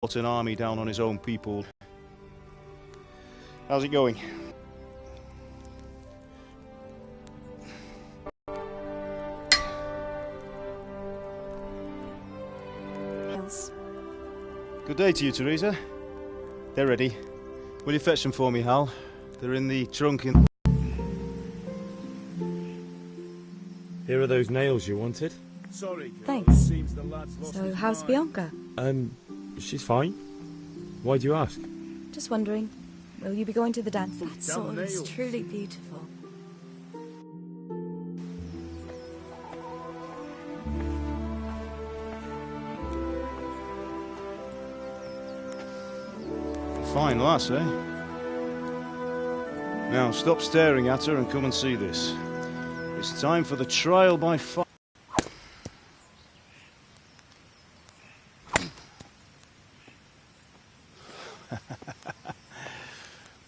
brought an army down on his own people. How's it going? Good day to you, Teresa. They're ready. Will you fetch them for me, Hal? They're in the trunk in... Here are those nails you wanted. Sorry, thanks. So, how's Bianca? She's fine. Why do you ask? Just wondering, will you be going to the dance? That sword is truly beautiful. Fine lass, eh? Now, stop staring at her and come and see this. It's time for the trial by fire.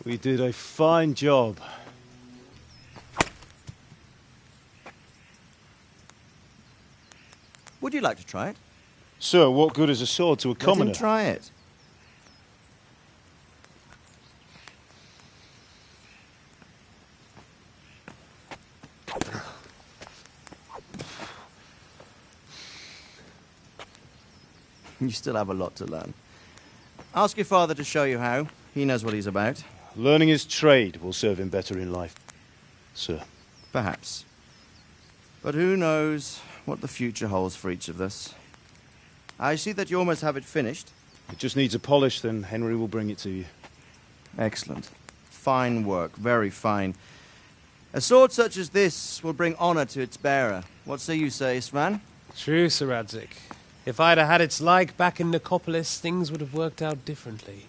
We did a fine job. Would you like to try it? Sir, what good is a sword to a commoner? Let him try it. You still have a lot to learn. Ask your father to show you how. He knows what he's about. Learning his trade will serve him better in life, sir. Perhaps. But who knows what the future holds for each of us. I see that you almost have it finished. It just needs a polish, then Henry will bring it to you. Excellent. Fine work, very fine. A sword such as this will bring honor to its bearer. What say you, Svan? True, Sir Radzik. If I'd have had its like back in Nicopolis, things would have worked out differently.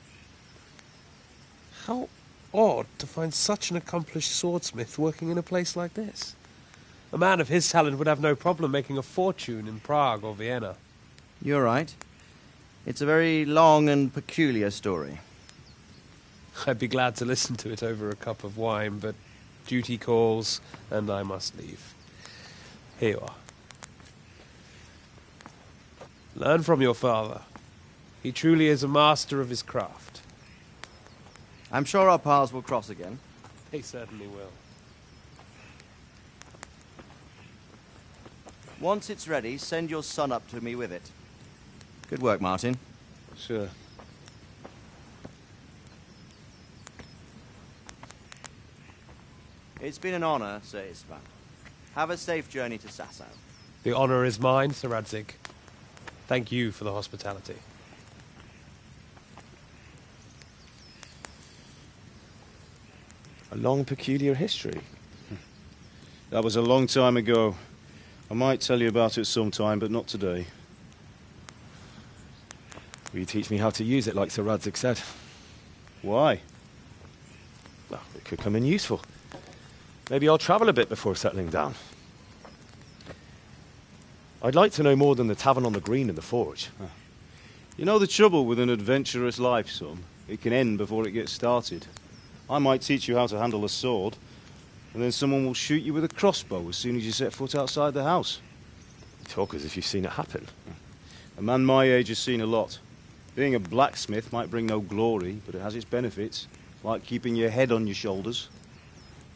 How odd to find such an accomplished swordsmith working in a place like this. A man of his talent would have no problem making a fortune in Prague or Vienna. You're right. It's a very long and peculiar story. I'd be glad to listen to it over a cup of wine, but duty calls, and I must leave. Here you are. Learn from your father. He truly is a master of his craft. I'm sure our paths will cross again. They certainly will. Once it's ready, send your son up to me with it. Good work, Martin. Sir. It's been an honor, Sir Isvan. Have a safe journey to Sasau. The honor is mine, Sir Radzik. Thank you for the hospitality. A long, peculiar history. That was a long time ago. I might tell you about it sometime, but not today. Will you teach me how to use it, like Sir Radzik said? Why? Well, it could come in useful. Maybe I'll travel a bit before settling down. I'd like to know more than the tavern on the green and the forge. You know the trouble with an adventurous life, son? It can end before it gets started. I might teach you how to handle a sword, and then someone will shoot you with a crossbow as soon as you set foot outside the house. You talk as if you've seen it happen. A man my age has seen a lot. Being a blacksmith might bring no glory, but it has its benefits, like keeping your head on your shoulders.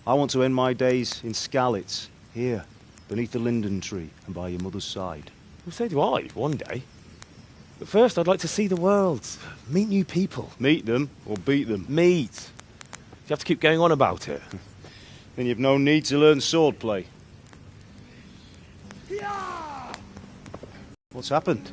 I want to end my days in Skalitz, here, beneath the linden tree and by your mother's side. Well, so do I, one day. But first, I'd like to see the world, meet new people. Meet them or beat them? Meet. You have to keep going on about it. Then you've no need to learn swordplay. What's happened?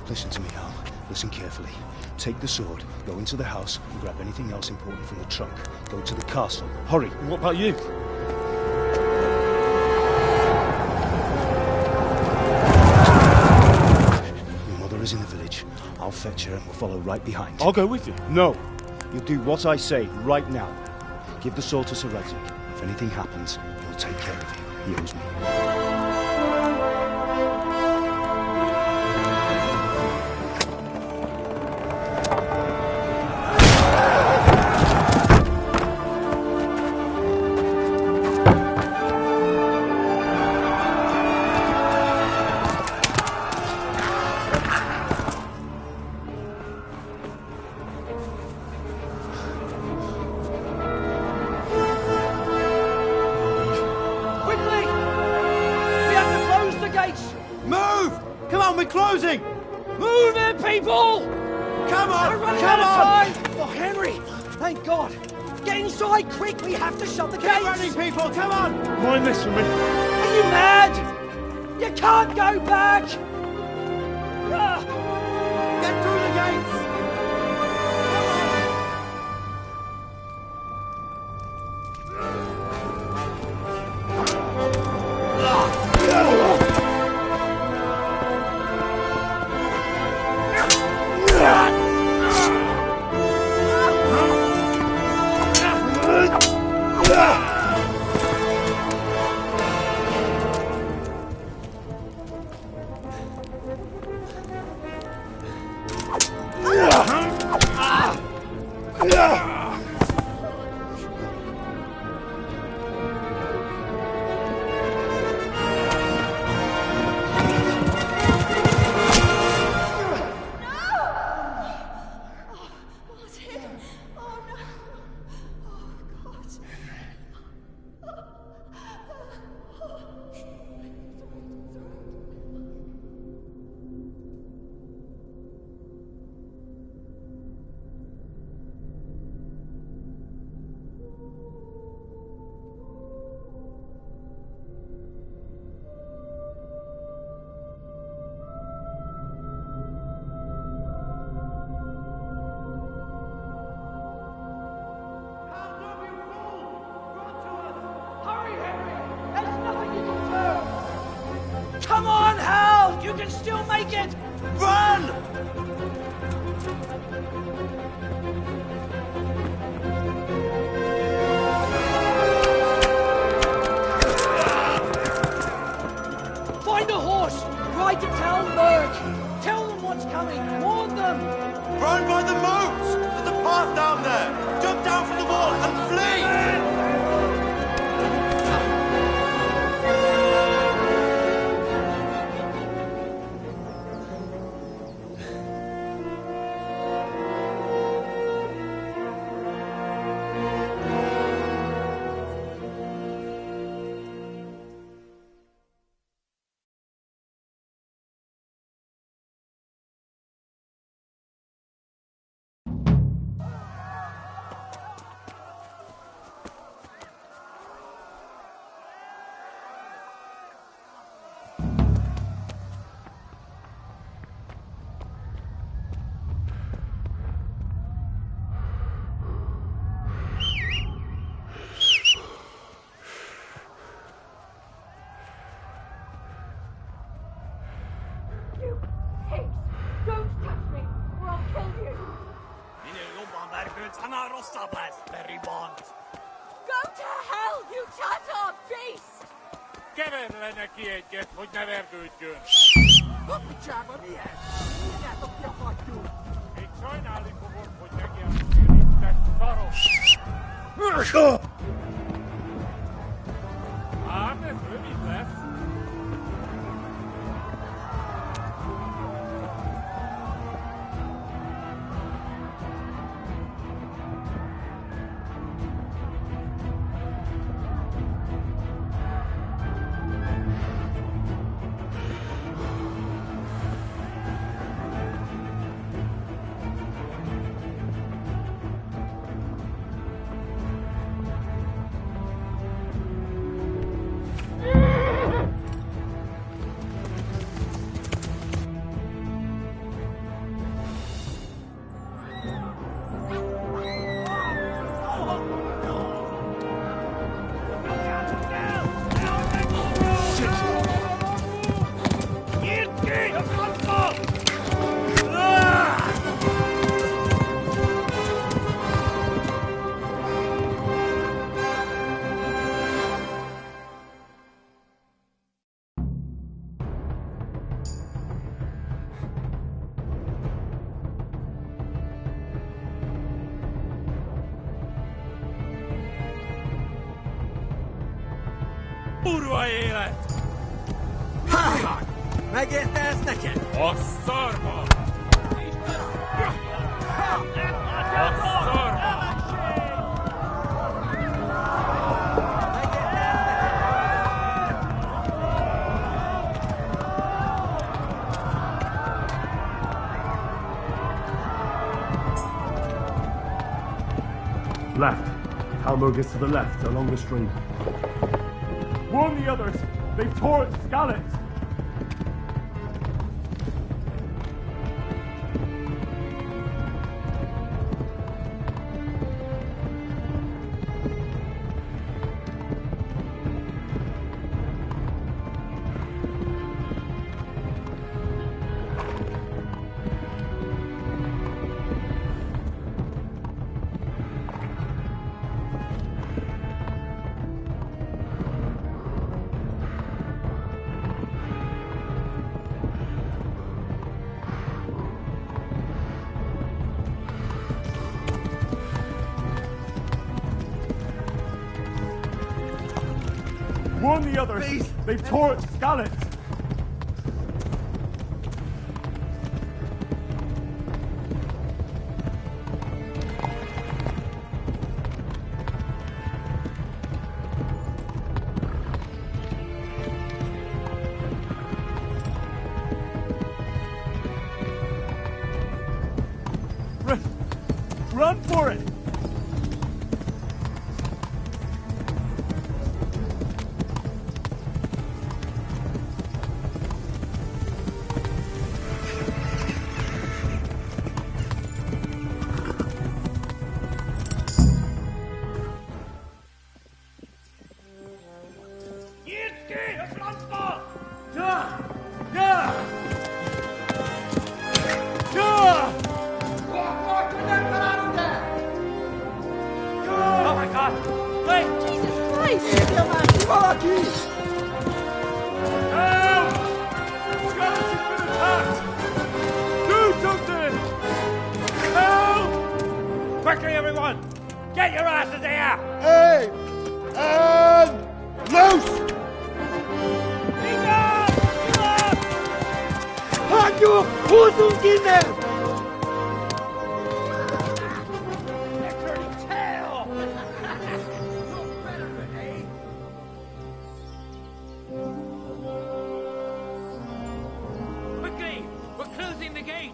Listen to me, Hal. Listen carefully. Take the sword, go into the house, and grab anything else important from the trunk. Go to the castle. Hurry. And what about you? Your mother is in the village. I'll fetch her and we'll follow right behind. I'll go with you. No. You'll do what I say right now. Give the sword to Sir Radzig. If anything happens, he'll take care of you. He owes me. Closing! Move it, people! Come on! We're running Come out on! of time! Oh, Henry! Thank God! Get inside, quick! We have to shut the gates! Keep running, people! Come on! Mind this for me. Are you mad? You can't go back! Ah. Get through the gates! Come on, Hal! You can still make it! Run! Find a horse! Ride to Talmberg! Tell them what's coming! Warn them! Run by the moat! There's a path down there! Jump down from the wall and flee! Go to hell, you tatter beast! Keverle neki egyet, hogy ne vergődjön. Picsába milyen? Mindjárt a fagyjuk! Még sajnálni fogod, hogy megjelentél itt, te szarok. Hát, ez rövid lesz. kurva élet! Megérte ez neked? A szarba! A szarba! Left. Talmud gets to the left, along the stream. Warn the others! They've tore its scallops! Warn the others! Please. They've tore its scallops! Run for it! Quickly, everyone! Get your asses here! Hey! And loose! Rádio Rosungine! Quickly! We're closing the gate!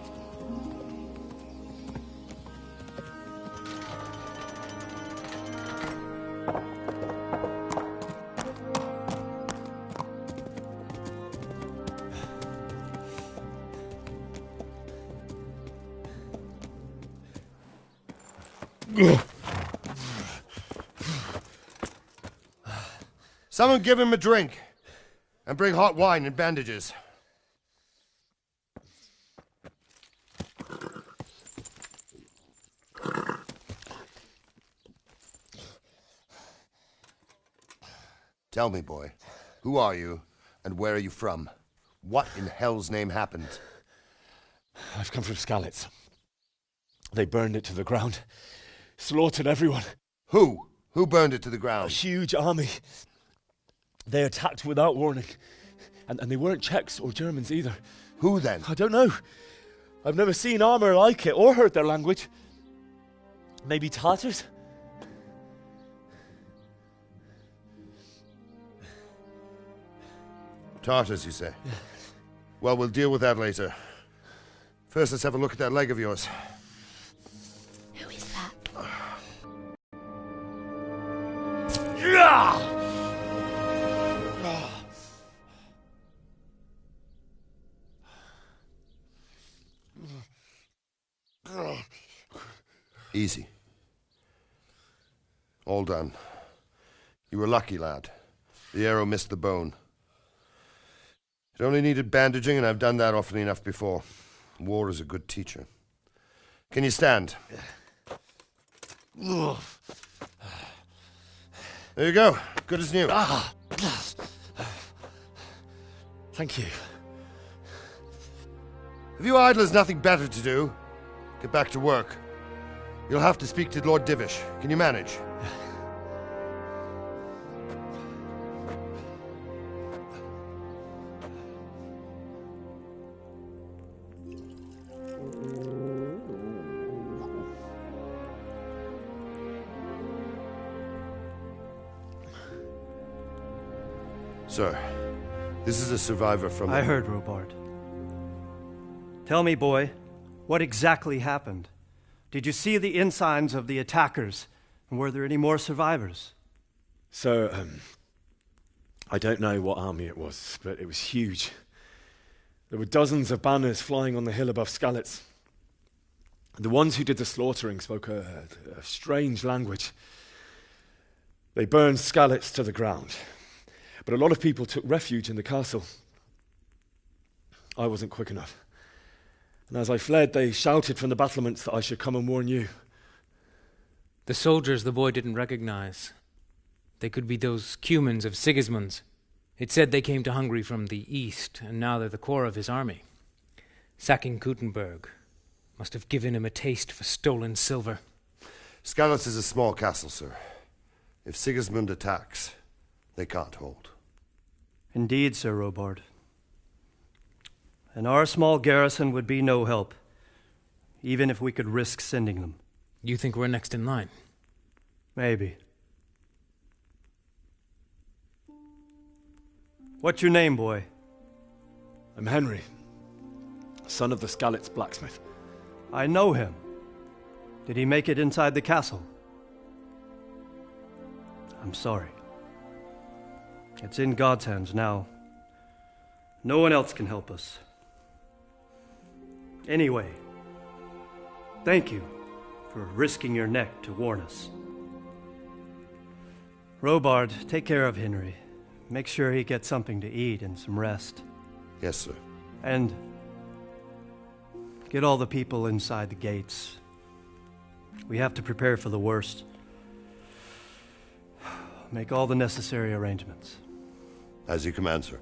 Someone give him a drink. And bring hot wine and bandages. Tell me, boy, who are you and where are you from? What in hell's name happened? I've come from Skalitz. They burned it to the ground. Slaughtered everyone. Who? Who burned it to the ground? A huge army. They attacked without warning. And they weren't Czechs or Germans either. Who then? I don't know. I've never seen armor like it or heard their language. Maybe Tatars? Tartars, you say? Yeah. Well, we'll deal with that later. First, let's have a look at that leg of yours. Who is that? Easy. All done. You were lucky, lad. The arrow missed the bone. It only needed bandaging, and I've done that often enough before. War is a good teacher. Can you stand? There you go. Good as new. Thank you. If you idlers nothing better to do, get back to work. You'll have to speak to Lord Divish. Can you manage? Sir, this is a survivor from... I heard, Robard. Tell me, boy, what exactly happened? Did you see the ensigns of the attackers? And were there any more survivors? So, I don't know what army it was, but it was huge. There were dozens of banners flying on the hill above Skalitz. The ones who did the slaughtering spoke a strange language. They burned Skalitz to the ground, but a lot of people took refuge in the castle. I wasn't quick enough. And as I fled, they shouted from the battlements that I should come and warn you. The soldiers the boy didn't recognize. They could be those Cumans of Sigismund's. It said they came to Hungary from the east, and now they're the core of his army. Sacking Gutenberg must have given him a taste for stolen silver. Skalitz is a small castle, sir. If Sigismund attacks, they can't hold. Indeed, Sir Robard. And our small garrison would be no help, even if we could risk sending them. You think we're next in line? Maybe. What's your name, boy? I'm Henry, son of the Skalitz blacksmith. I know him. Did he make it inside the castle? I'm sorry. It's in God's hands now. No one else can help us. Anyway, thank you for risking your neck to warn us. Robard, take care of Henry. Make sure he gets something to eat and some rest. Yes, sir. And get all the people inside the gates. We have to prepare for the worst. Make all the necessary arrangements. As you command, sir.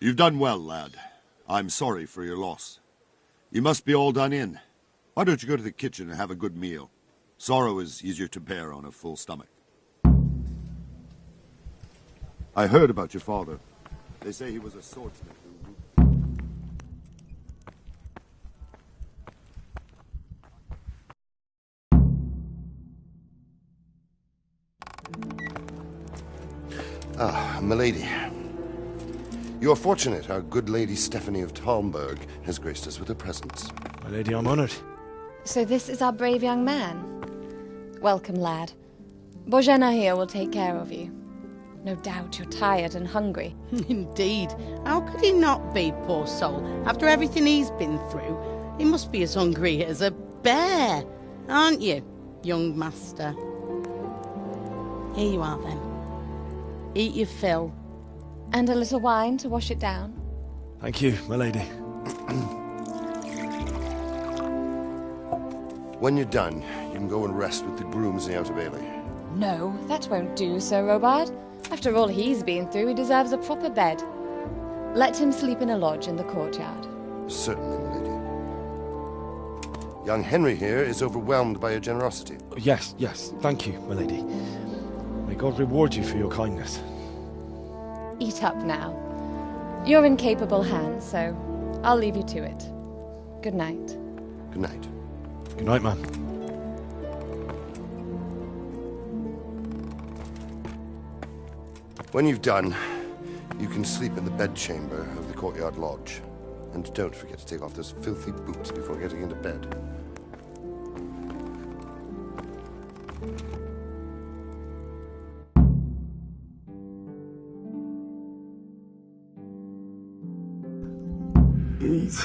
You've done well, lad. I'm sorry for your loss. You must be all done in. Why don't you go to the kitchen and have a good meal? Sorrow is easier to bear on a full stomach. I heard about your father. They say he was a swordsmith who... Ah, milady. You are fortunate our good lady Stephanie of Talmberg has graced us with her presence. My lady, I'm honored. So this is our brave young man. Welcome, lad. Bozhena here will take care of you. No doubt you're tired and hungry. Indeed. How could he not be, poor soul? After everything he's been through, he must be as hungry as a bear. Aren't you, young master? Here you are, then. Eat your fill. And a little wine to wash it down. Thank you, my lady. When you're done, you can go and rest with the grooms in the Outer Bailey. No, that won't do, Sir Robard. After all he's been through, he deserves a proper bed. Let him sleep in a lodge in the courtyard. Certainly, my lady. Young Henry here is overwhelmed by your generosity. Yes, thank you, my lady. May God reward you for your kindness. Eat up now. You're in capable hands, so I'll leave you to it. Good night. Good night. Good night, ma'am. When you've done, you can sleep in the bedchamber of the courtyard lodge. And don't forget to take off those filthy boots before getting into bed. Eat.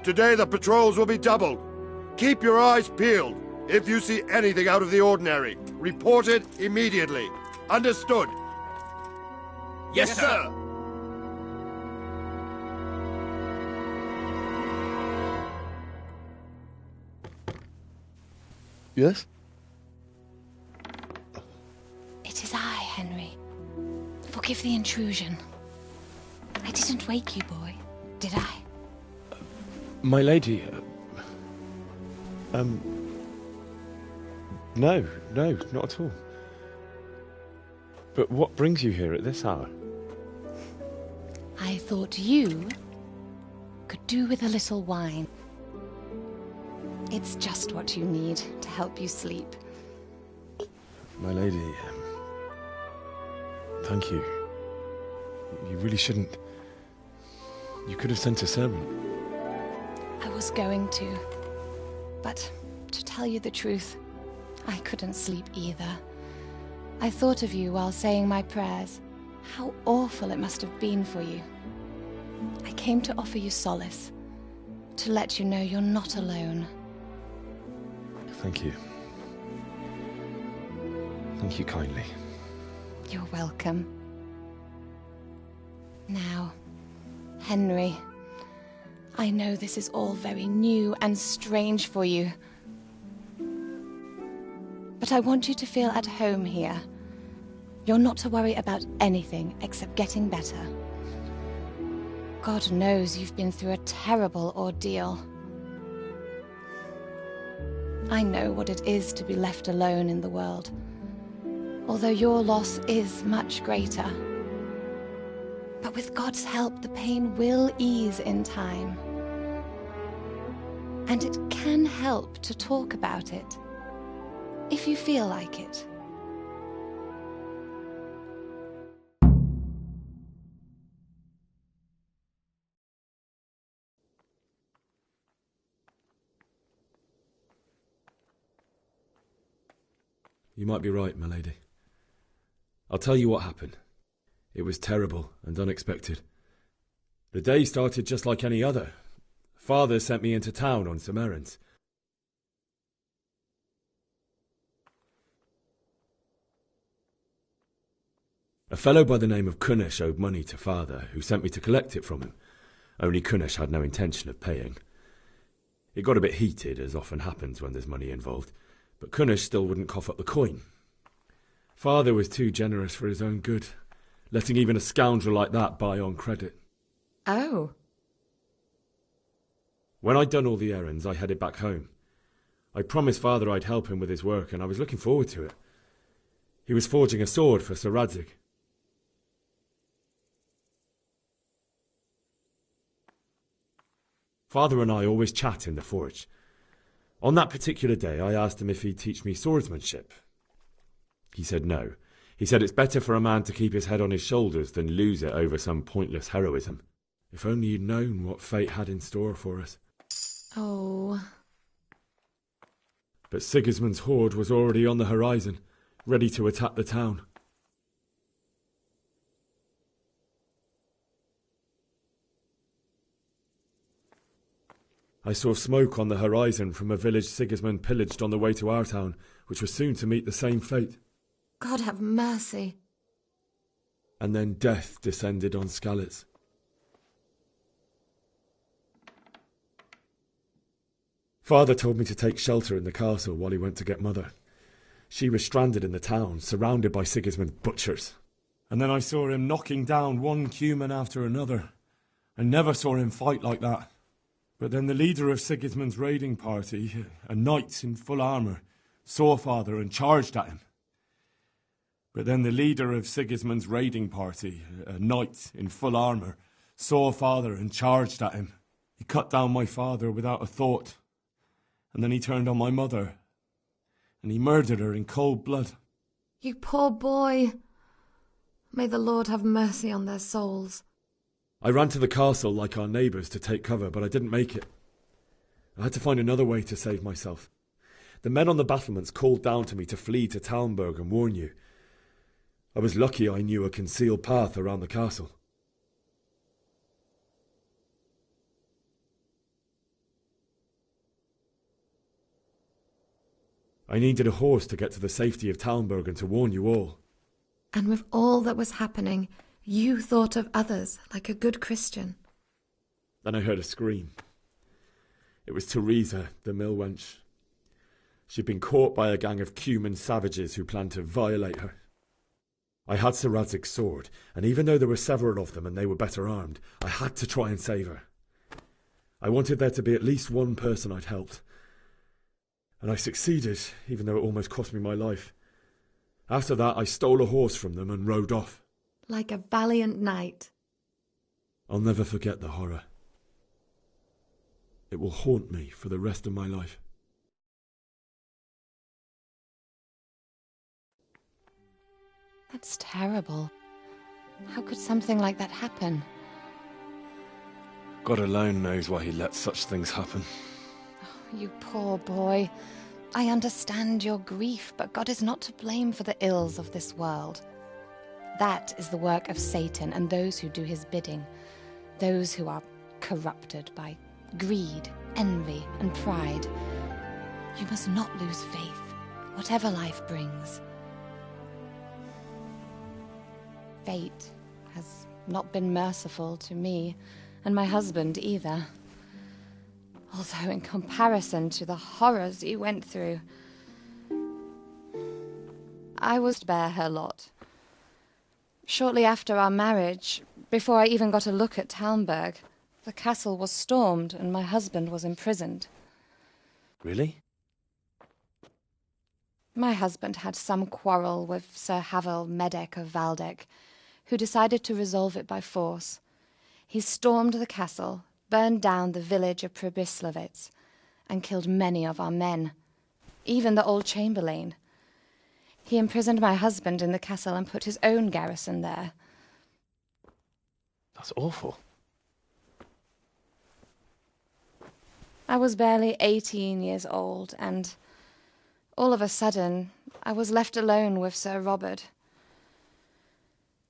Today the patrols will be doubled. Keep your eyes peeled. If you see anything out of the ordinary, report it immediately. Understood? Yes, sir. Yes? It is I, Henry. Forgive the intrusion. I didn't wake you, boy, did I? My lady, no, not at all. But what brings you here at this hour? I thought you could do with a little wine. It's just what you need to help you sleep. My lady, thank you. You really shouldn't. You could have sent a servant. I was going to. But to tell you the truth, I couldn't sleep either. I thought of you while saying my prayers. How awful it must have been for you. I came to offer you solace. To let you know you're not alone. Thank you. Thank you kindly. You're welcome. Now, Henry, I know this is all very new and strange for you. But I want you to feel at home here. You're not to worry about anything except getting better. God knows you've been through a terrible ordeal. I know what it is to be left alone in the world, although your loss is much greater. But with God's help, the pain will ease in time. And it can help to talk about it, if you feel like it. You might be right, my lady. I'll tell you what happened. It was terrible and unexpected. The day started just like any other. Father sent me into town on some errands. A fellow by the name of Cunish owed money to Father, who sent me to collect it from him. Only Cunish had no intention of paying. It got a bit heated, as often happens when there's money involved, but Cunish still wouldn't cough up the coin. Father was too generous for his own good, letting even a scoundrel like that buy on credit. Oh. When I'd done all the errands, I headed back home. I promised Father I'd help him with his work, and I was looking forward to it. He was forging a sword for Sir Radzig. Father and I always chat in the forge. On that particular day, I asked him if he'd teach me swordsmanship. He said no. He said it's better for a man to keep his head on his shoulders than lose it over some pointless heroism. If only he'd known what fate had in store for us. Oh. But Sigismund's horde was already on the horizon, ready to attack the town. I saw smoke on the horizon from a village Sigismund pillaged on the way to our town, which was soon to meet the same fate. God have mercy. And then death descended on Skalitz. Father told me to take shelter in the castle while he went to get Mother. She was stranded in the town, surrounded by Sigismund's butchers. And then I saw him knocking down one Cuman after another. I never saw him fight like that. But then the leader of Sigismund's raiding party, a knight in full armour, saw Father and charged at him. But then the leader of Sigismund's raiding party, a knight in full armour, saw Father and charged at him. He cut down my father without a thought. And then he turned on my mother. And he murdered her in cold blood. You poor boy. May the Lord have mercy on their souls. I ran to the castle like our neighbours to take cover, but I didn't make it. I had to find another way to save myself. The men on the battlements called down to me to flee to Talmberg and warn you. I was lucky I knew a concealed path around the castle. I needed a horse to get to the safety of Talmberg and to warn you all. And with all that was happening, you thought of others like a good Christian. Then I heard a scream. It was Teresa, the mill wench. She'd been caught by a gang of Cuman savages who planned to violate her. I had Sir Radzig's sword, and even though there were several of them and they were better armed, I had to try and save her. I wanted there to be at least one person I'd helped. And I succeeded, even though it almost cost me my life. After that, I stole a horse from them and rode off. Like a valiant knight. I'll never forget the horror. It will haunt me for the rest of my life. That's terrible. How could something like that happen? God alone knows why he lets such things happen. Oh, you poor boy. I understand your grief, but God is not to blame for the ills of this world. That is the work of Satan and those who do his bidding. Those who are corrupted by greed, envy, and pride. You must not lose faith, whatever life brings. Fate has not been merciful to me, and my husband either. Although in comparison to the horrors you went through, I was to bear her lot. Shortly after our marriage, before I even got a look at Talmberg, the castle was stormed and my husband was imprisoned. Really? My husband had some quarrel with Sir Havel Medek of Valdek, who decided to resolve it by force. He stormed the castle, burned down the village of Pribyslavitz, and killed many of our men, even the old chamberlain. He imprisoned my husband in the castle and put his own garrison there. That's awful. I was barely 18 years old, and all of a sudden, I was left alone with Sir Robert.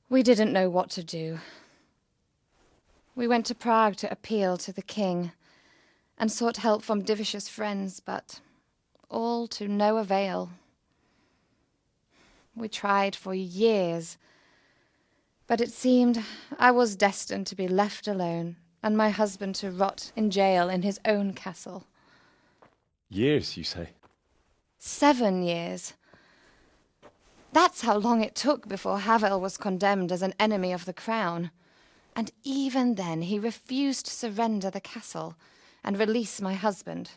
We didn't know what to do. We went to Prague to appeal to the king and sought help from Divish's friends, but all to no avail. We tried for years, but it seemed I was destined to be left alone and my husband to rot in jail in his own castle. Years, you say? 7 years. That's how long it took before Havel was condemned as an enemy of the crown. And even then he refused to surrender the castle and release my husband.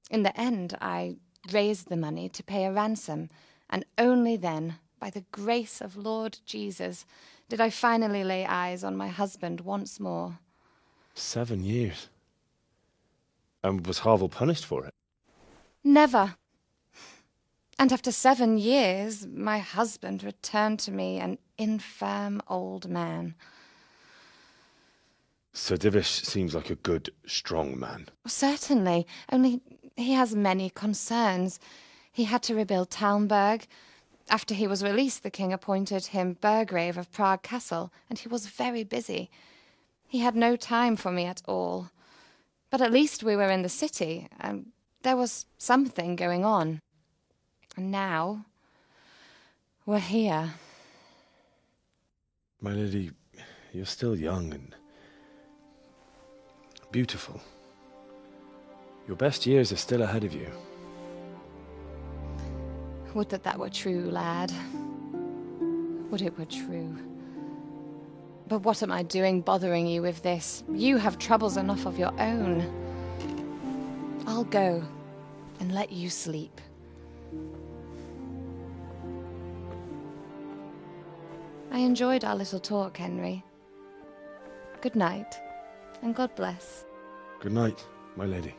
In the end, I raised the money to pay a ransom, and only then, by the grace of Lord Jesus, did I finally lay eyes on my husband once more. 7 years? And was Havel punished for it? Never. And after 7 years, my husband returned to me an infirm old man. Sir Divish seems like a good, strong man. Certainly, only he has many concerns. He had to rebuild Talmberg. After he was released, the king appointed him Burgrave of Prague Castle, and he was very busy. He had no time for me at all. But at least we were in the city, and there was something going on. And now, we're here. My lady, you're still young and beautiful. Your best years are still ahead of you. Would that were true, lad. Would it were true. But what am I doing bothering you with this? You have troubles enough of your own. I'll go and let you sleep. I enjoyed our little talk, Henry. Good night, and God bless. Good night, my lady.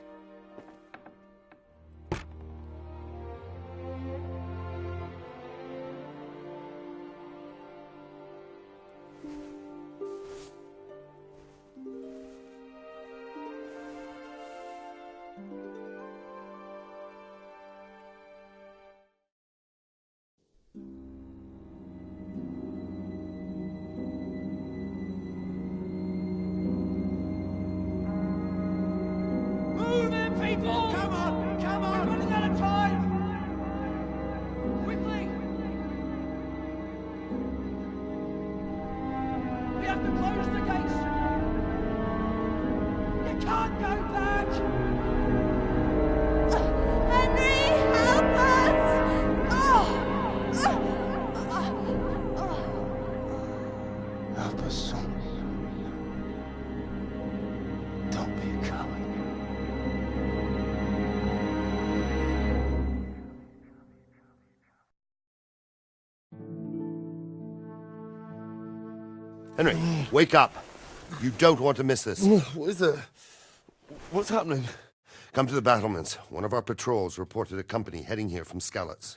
Henry, wake up. You don't want to miss this. What is it? What's happening? Come to the battlements. One of our patrols reported a company heading here from Skalitz.